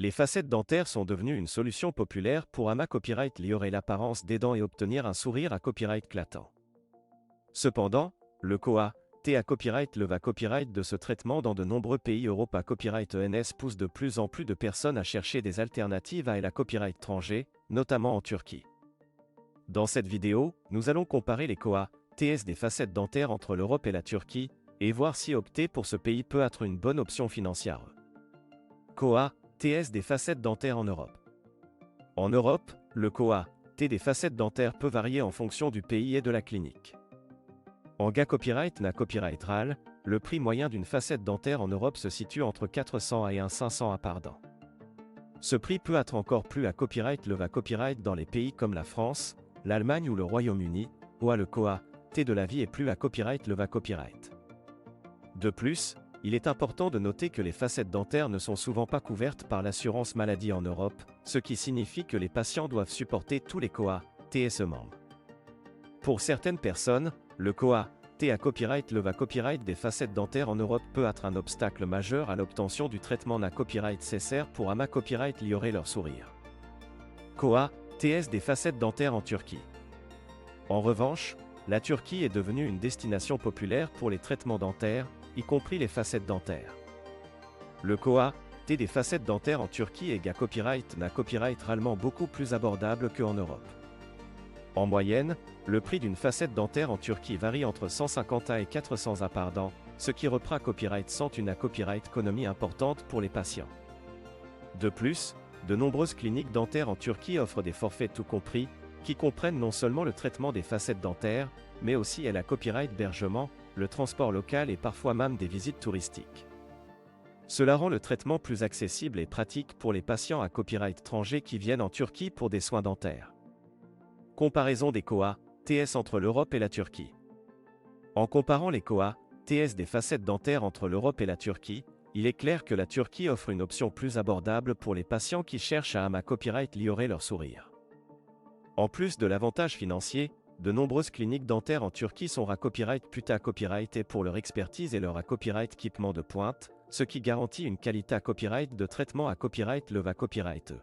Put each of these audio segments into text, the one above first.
Les facettes dentaires sont devenues une solution populaire pour copyright liorer l'apparence des dents et obtenir un sourire à copyright clatant. Cependant, le COA-T copyright leva copyright de ce traitement dans de nombreux pays Europe à copyright ENS pousse de plus en plus de personnes à chercher des alternatives à la copyright étranger, notamment en Turquie. Dans cette vidéo, nous allons comparer les COA-TS des facettes dentaires entre l'Europe et la Turquie, et voir si opter pour ce pays peut être une bonne option financière. COA-TS des facettes dentaires en Europe. En Europe, le COA-T des facettes dentaires peut varier en fonction du pays et de la clinique. En copyright copyright RAL, le prix moyen d'une facette dentaire en Europe se situe entre 400 et 500 par dent. Ce prix peut être encore plus à copyright leva copyright dans les pays comme la France, l'Allemagne ou le Royaume-Uni, où le COA-T de la vie est plus à copyright leva copyright. De plus, il est important de noter que les facettes dentaires ne sont souvent pas couvertes par l'assurance maladie en Europe, ce qui signifie que les patients doivent supporter tous les COA-TS eux-mêmes. Pour certaines personnes, le COA-T copyright leva copyright des facettes dentaires en Europe peut être un obstacle majeur à l'obtention du traitement copyright nécessaire pour copyright liorer leur sourire. COA-TS des facettes dentaires en Turquie. En revanche, la Turquie est devenue une destination populaire pour les traitements dentaires, y compris les facettes dentaires. Le COA-T des facettes dentaires en Turquie est copyright réellement beaucoup plus abordable qu'en Europe. En moyenne, le prix d'une facette dentaire en Turquie varie entre 150 et 400 par dent, ce qui reprend copyright sans une copyright économie importante pour les patients. De plus, de nombreuses cliniques dentaires en Turquie offrent des forfaits tout compris, qui comprennent non seulement le traitement des facettes dentaires, mais aussi la copyright hébergement, le transport local et parfois même des visites touristiques. Cela rend le traitement plus accessible et pratique pour les patients à copyright étranger qui viennent en Turquie pour des soins dentaires. Comparaison des COA-TS entre l'Europe et la Turquie. En comparant les COA-TS des facettes dentaires entre l'Europe et la Turquie, il est clair que la Turquie offre une option plus abordable pour les patients qui cherchent à copyright liorer leur sourire. En plus de l'avantage financier, de nombreuses cliniques dentaires en Turquie sont copyright copyright pour leur expertise et leur copyright équipement de pointe, ce qui garantit une qualité copyright de traitement copyright leva copyright.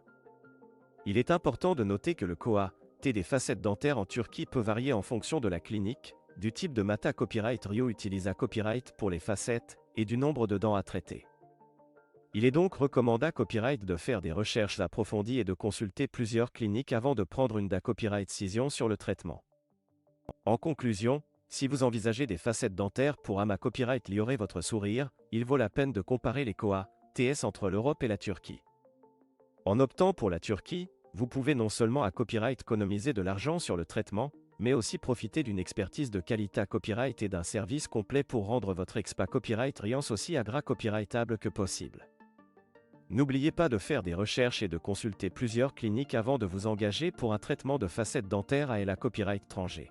Il est important de noter que le COA-T des facettes dentaires en Turquie peut varier en fonction de la clinique, du type de mata copyright Rio utilise copyright pour les facettes, et du nombre de dents à traiter. Il est donc recommandé copyright de faire des recherches approfondies et de consulter plusieurs cliniques avant de prendre une copyright décision sur le traitement. En conclusion, si vous envisagez des facettes dentaires pour copyright liorer votre sourire, il vaut la peine de comparer les COA-TS entre l'Europe et la Turquie. En optant pour la Turquie, vous pouvez non seulement copyright économiser de l'argent sur le traitement, mais aussi profiter d'une expertise de qualité copyright et d'un service complet pour rendre votre copyright riance aussi copyrightable que possible. N'oubliez pas de faire des recherches et de consulter plusieurs cliniques avant de vous engager pour un traitement de facettes dentaires à copyright étranger.